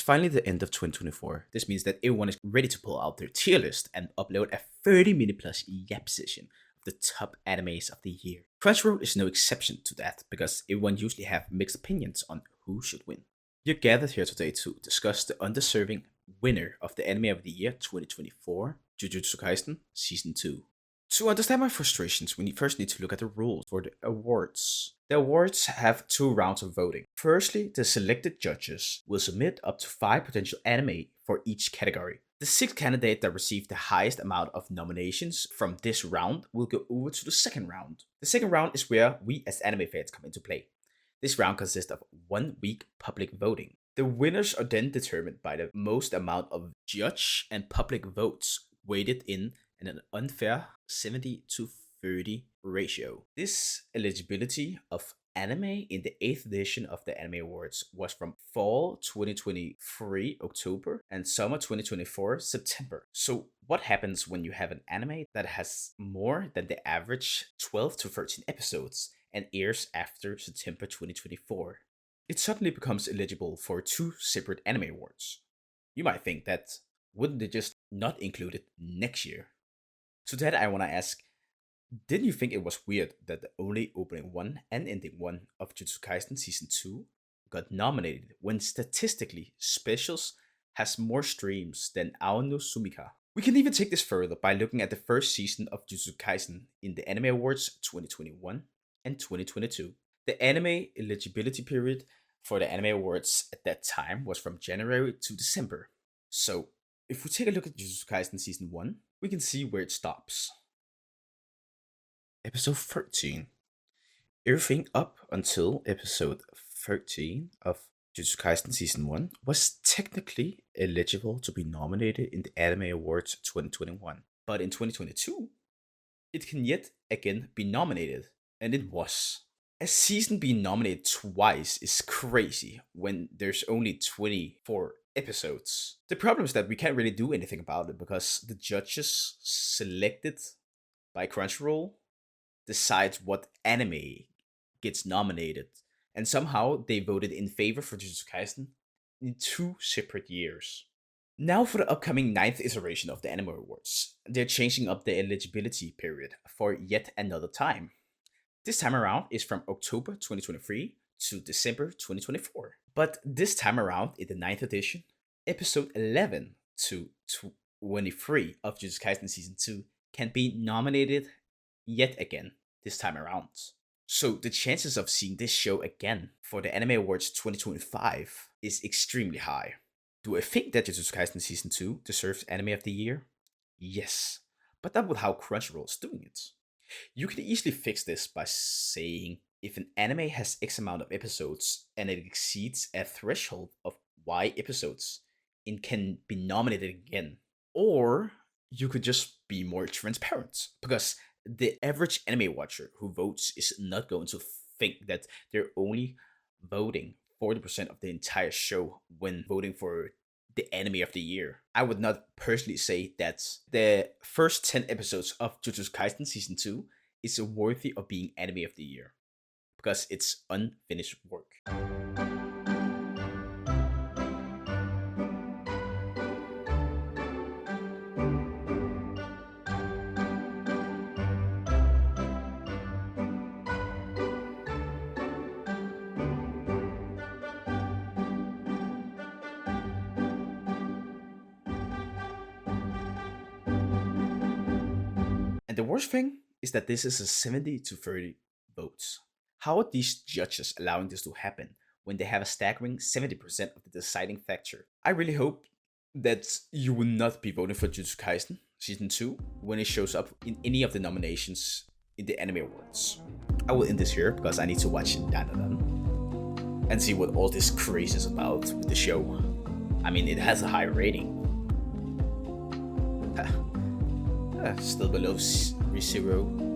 finally the end of 2024. This means that everyone is ready to pull out their tier list and upload a 30-minute plus yap session of the top animes of the year. Crunchyroll is no exception to that because everyone usually have mixed opinions on who should win. You're gathered here today to discuss the undeserving winner of the Anime of the Year 2024, Jujutsu Kaisen Season 2. To understand my frustrations, we first need to look at the rules for the awards. The awards have 2 rounds of voting. Firstly, the selected judges will submit up to 5 potential anime for each category. The 6 candidates that receive the highest amount of nominations from this round will go over to the second round. The second round is where we as anime fans come into play. This round consists of 1 week public voting. The winners are then determined by the most amount of judge and public votes weighted in an unfair 70-30 ratio. This eligibility of anime in the 8th edition of the Anime Awards was from fall 2023 October and summer 2024 September. So what happens when you have an anime that has more than the average 12 to 13 episodes and airs after September 2024? It suddenly becomes eligible for 2 separate anime awards. You might think that wouldn't they just not include it next year? To that I want to ask, didn't you think it was weird that the only opening 1 and ending 1 of Jujutsu Kaisen Season 2 got nominated when statistically Specials has more streams than Ao no Sumika? We can even take this further by looking at the first season of Jujutsu Kaisen in the Anime Awards 2021 and 2022. The anime eligibility period for the Anime Awards at that time was from January to December. So if we take a look at Jujutsu Kaisen Season 1, we can see where it stops. Episode 13. Everything up until episode 13 of Jujutsu Kaisen Season 1 was technically eligible to be nominated in the Anime Awards 2021. But in 2022, it can yet again be nominated, and it was. A season being nominated twice is crazy when there's only 24 episodes. The problem is that we can't really do anything about it because the judges selected by Crunchyroll decides what anime gets nominated, and somehow they voted in favor for Jujutsu Kaisen in 2 separate years. Now for the upcoming 9th iteration of the Anime Awards. They're changing up the eligibility period for yet another time. This time around is from October 2023 to December 2024. But this time around in the 9th edition, episode 11 to 23 of Jujutsu Kaisen Season 2 can be nominated yet again this time around. So the chances of seeing this show again for the Anime Awards 2025 is extremely high. Do I think that Jujutsu Kaisen Season 2 deserves Anime of the Year? Yes, but not with how Crunchyroll is doing it. You can easily fix this by saying if an anime has X amount of episodes and it exceeds a threshold of Y episodes, it can be nominated again. Or you could just be more transparent, because the average anime watcher who votes is not going to think that they're only voting 40% of the entire show when voting for the Anime of the Year. I would not personally say that the first 10 episodes of Jujutsu Kaisen Season 2 is worthy of being Anime of the Year, because it's unfinished work. And the worst thing is that this is a 70-30 votes. How are these judges allowing this to happen when they have a staggering 70% of the deciding factor? I really hope that you will not be voting for Jujutsu Kaisen Season 2 when it shows up in any of the nominations in the Anime Awards. I will end this here because I need to watch Dandadan and see what all this craze is about with the show. I mean, it has a high rating. Still below ReZero.